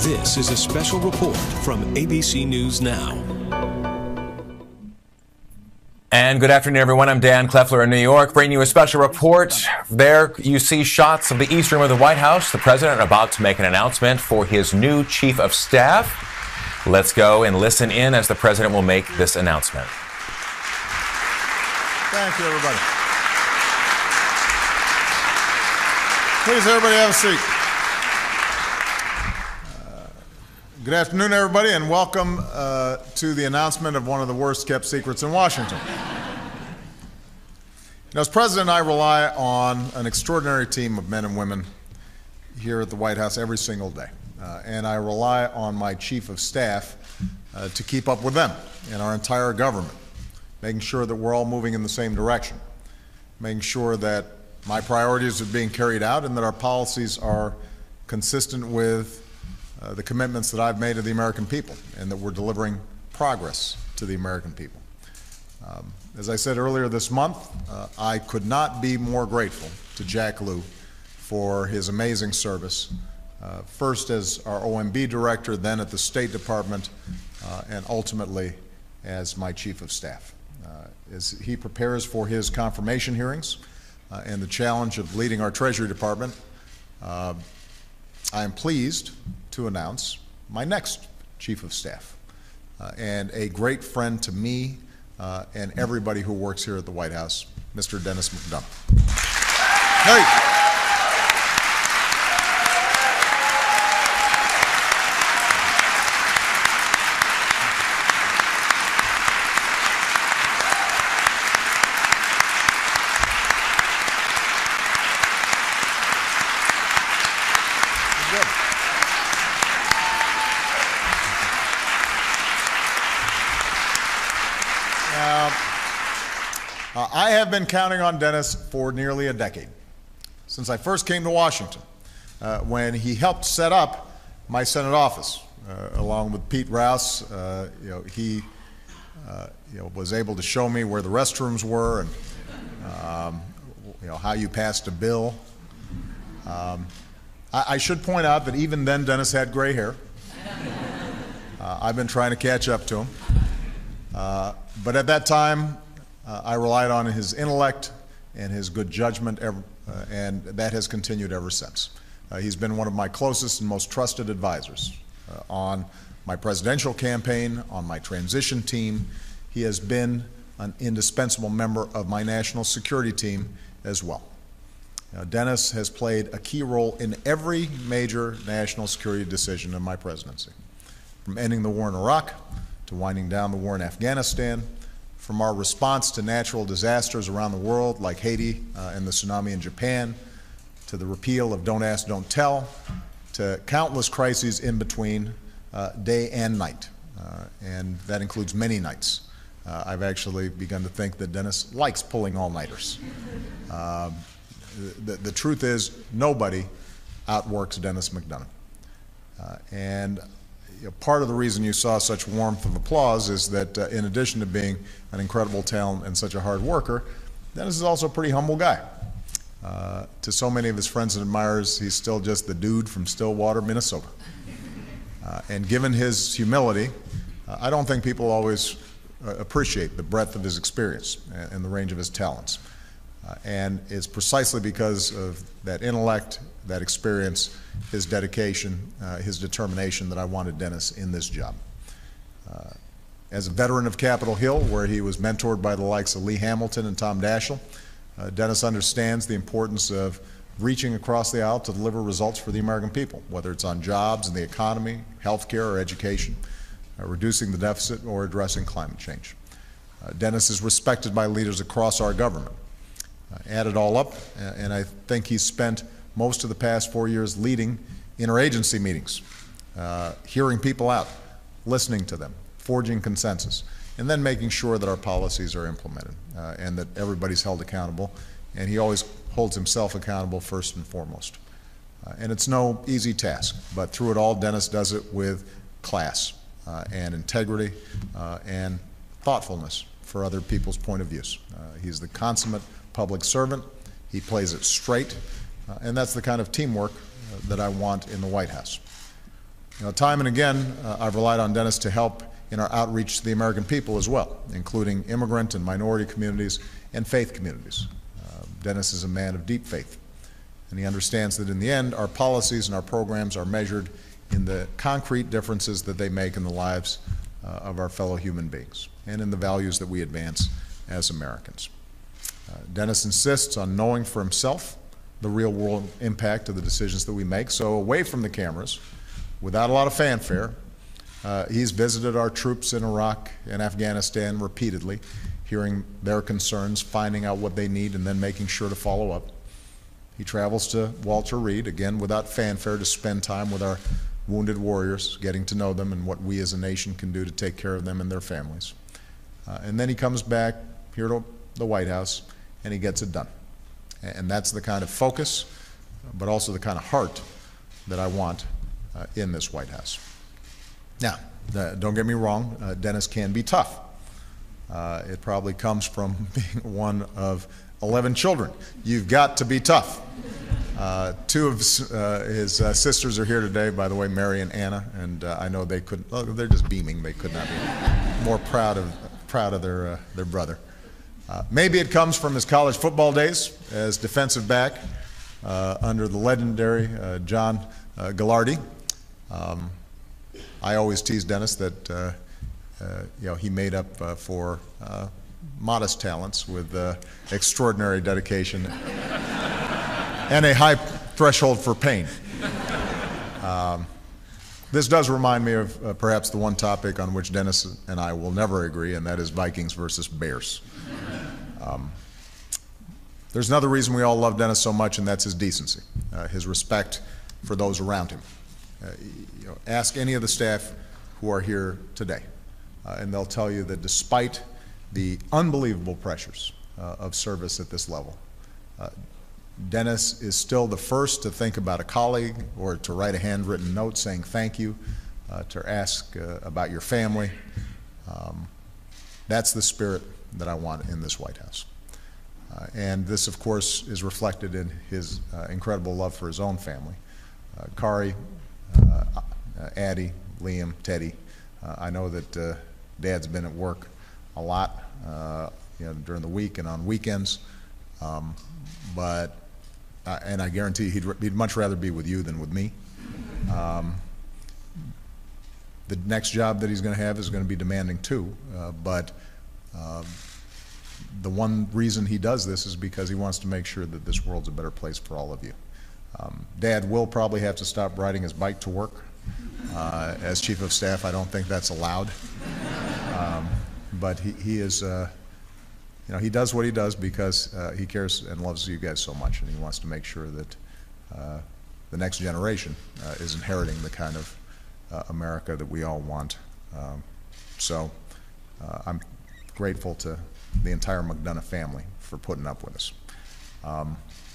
This is a special report from ABC News Now. And good afternoon, everyone. I'm Dan Kleffler in New York, bringing you a special report. There you see shots of the East Room of the White House. The president about to make an announcement for his new chief of staff. Let's go and listen in as the president will make this announcement. Thank you, everybody. Please, everybody have a seat. Good afternoon, everybody, and welcome to the announcement of one of the worst-kept secrets in Washington. As president, I rely on an extraordinary team of men and women here at the White House every single day, and I rely on my chief of staff to keep up with them and our entire government, making sure that we're all moving in the same direction, making sure that my priorities are being carried out and that our policies are consistent with the commitments that I've made to the American people, and that we're delivering progress to the American people. As I said earlier this month, I could not be more grateful to Jack Lew for his amazing service, first as our OMB director, then at the State Department, and ultimately as my chief of staff. As he prepares for his confirmation hearings and the challenge of leading our Treasury Department, I am pleased to announce my next chief of staff and a great friend to me and everybody who works here at the White House, Mr. Denis McDonough. Hey. I have been counting on Denis for nearly a decade, since I first came to Washington, when he helped set up my Senate office, along with Pete Rouse. He was able to show me where the restrooms were and how you passed a bill. I should point out that even then Denis had gray hair. I've been trying to catch up to him. But at that time, I relied on his intellect and his good judgment, and that has continued ever since. He's been one of my closest and most trusted advisors on my presidential campaign, on my transition team. He has been an indispensable member of my national security team as well. Denis has played a key role in every major national security decision in my presidency, from ending the war in Iraq to winding down the war in Afghanistan, from our response to natural disasters around the world like Haiti and the tsunami in Japan, to the repeal of Don't Ask, Don't Tell, to countless crises in between, day and night, and that includes many nights. I've actually begun to think that Denis likes pulling all-nighters. The truth is, nobody outworks Denis McDonough. Part of the reason you saw such warmth of applause is that in addition to being an incredible talent and such a hard worker, Denis is also a pretty humble guy. To so many of his friends and admirers, he's still just the dude from Stillwater, Minnesota. And given his humility, I don't think people always appreciate the breadth of his experience and the range of his talents. And it's precisely because of that intellect, that experience, his dedication, his determination that I wanted Denis in this job. As a veteran of Capitol Hill, where he was mentored by the likes of Lee Hamilton and Tom Daschle, Denis understands the importance of reaching across the aisle to deliver results for the American people, whether it's on jobs and the economy, health care, or education, reducing the deficit, or addressing climate change. Denis is respected by leaders across our government. Add it all up, and I think he's spent most of the past 4 years leading interagency meetings, hearing people out, listening to them, forging consensus, and then making sure that our policies are implemented and that everybody's held accountable. And he always holds himself accountable first and foremost. And it's no easy task, but through it all, Denis does it with class and integrity and thoughtfulness for other people's point of views. He's the consummate public servant. He plays it straight, and that's the kind of teamwork that I want in the White House. Time and again, I've relied on Dennis to help in our outreach to the American people as well, including immigrant and minority communities and faith communities. Dennis is a man of deep faith, and he understands that in the end, our policies and our programs are measured in the concrete differences that they make in the lives of our fellow human beings and in the values that we advance as Americans. Dennis insists on knowing for himself the real-world impact of the decisions that we make, so away from the cameras, without a lot of fanfare, he's visited our troops in Iraq and Afghanistan repeatedly, hearing their concerns, finding out what they need, and then making sure to follow up. He travels to Walter Reed, again without fanfare, to spend time with our wounded warriors, getting to know them and what we as a nation can do to take care of them and their families. And then he comes back here to the White House and he gets it done. And that's the kind of focus, but also the kind of heart that I want in this White House. Now, don't get me wrong, Dennis can be tough. It probably comes from being one of 11 children. You've got to be tough. Two of his sisters are here today, by the way, Mary and Anna, and I know they couldn't, oh, they're just beaming. They could not be more proud of their brother. Maybe it comes from his college football days as defensive back under the legendary John Gallardi. I always tease Dennis that he made up for modest talents with extraordinary dedication and a high threshold for pain. This does remind me of perhaps the one topic on which Dennis and I will never agree, and that is Vikings versus Bears. There's another reason we all love Dennis so much, and that's his decency, his respect for those around him. Ask any of the staff who are here today, and they'll tell you that despite the unbelievable pressures of service at this level, Dennis is still the first to think about a colleague or to write a handwritten note saying thank you, to ask about your family. That's the spirit that I want in this White House. And this, of course, is reflected in his incredible love for his own family. Kari, Addie, Liam, Teddy. I know that Dad's been at work a lot during the week and on weekends, and I guarantee he'd much rather be with you than with me. The next job that he's going to have is going to be demanding too, but the one reason he does this is because he wants to make sure that this world's a better place for all of you. Dad will probably have to stop riding his bike to work. As Chief of Staff, I don't think that's allowed. But he is, he does what he does because he cares and loves you guys so much, and he wants to make sure that the next generation is inheriting the kind of America that we all want. So I'm grateful to the entire McDonough family for putting up with us.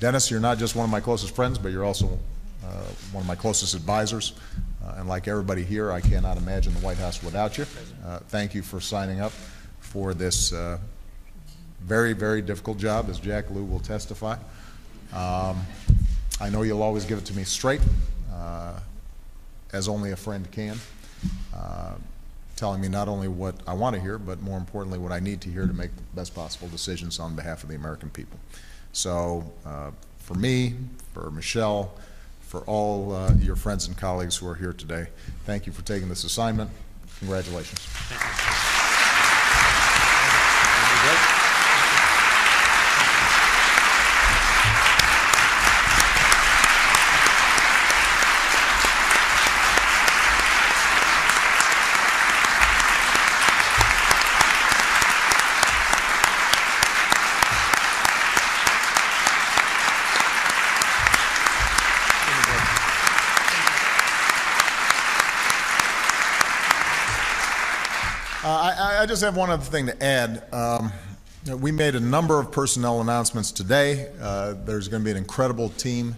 Dennis, you're not just one of my closest friends, but you're also one of my closest advisors. And like everybody here, I cannot imagine the White House without you. Thank you for signing up for this very, very difficult job, as Jack Lew will testify. I know you'll always give it to me straight, as only a friend can, telling me not only what I want to hear, but more importantly, what I need to hear to make the best possible decisions on behalf of the American people. So for me, for Michelle, for all your friends and colleagues who are here today, thank you for taking this assignment. Congratulations. Thank you. I just have one other thing to add. We made a number of personnel announcements today. There's going to be an incredible team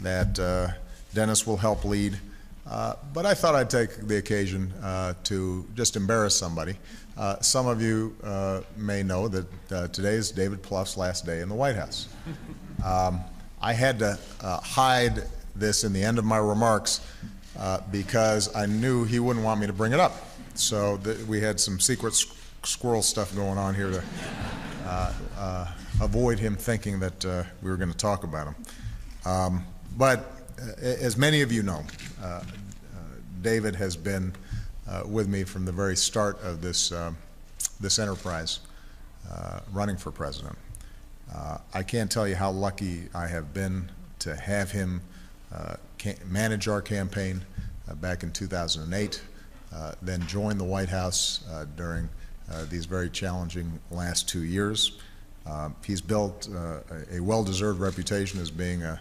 that Dennis will help lead. But I thought I'd take the occasion to just embarrass somebody. Some of you may know that today is David Plouffe's last day in the White House. I had to hide this in the end of my remarks because I knew he wouldn't want me to bring it up. So we had some secret squirrel stuff going on here to avoid him thinking that we were going to talk about him. But as many of you know, David has been with me from the very start of this enterprise, running for president. I can't tell you how lucky I have been to have him manage our campaign back in 2008, then join the White House during these very challenging last 2 years. He's built a well-deserved reputation as being a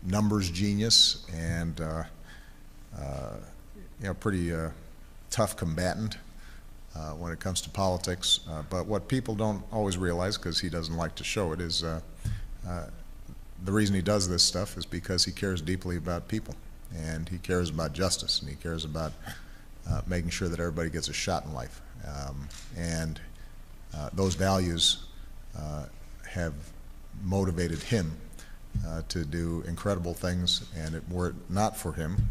numbers genius and pretty tough combatant when it comes to politics. But what people don't always realize, because he doesn't like to show it, is the reason he does this stuff is because he cares deeply about people, and he cares about justice, and he cares about making sure that everybody gets a shot in life. Those values have motivated him to do incredible things, and were it not for him,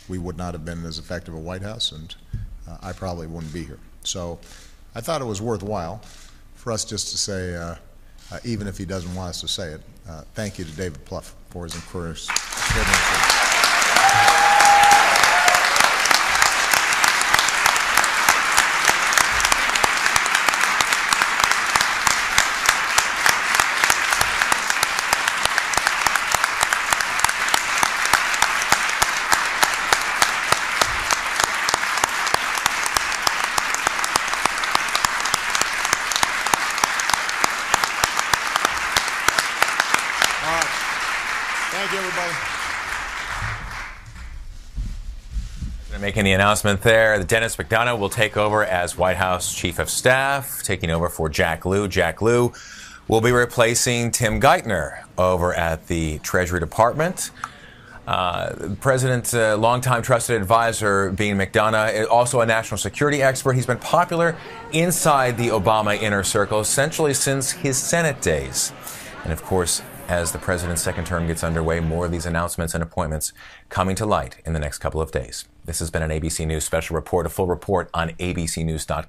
we would not have been as effective a White House, and I probably wouldn't be here. So I thought it was worthwhile for us just to say, even if he doesn't want us to say it, thank you to David Plouffe for his encouragement. Thank you, everybody. Making the announcement there, Denis McDonough will take over as White House Chief of Staff, taking over for Jack Lew. Jack Lew will be replacing Tim Geithner over at the Treasury Department. The President's longtime trusted advisor, being McDonough, also a national security expert. He's been popular inside the Obama inner circle essentially since his Senate days. And of course, as the president's second term gets underway, more of these announcements and appointments coming to light in the next couple of days. This has been an ABC News special report. A full report on abcnews.com.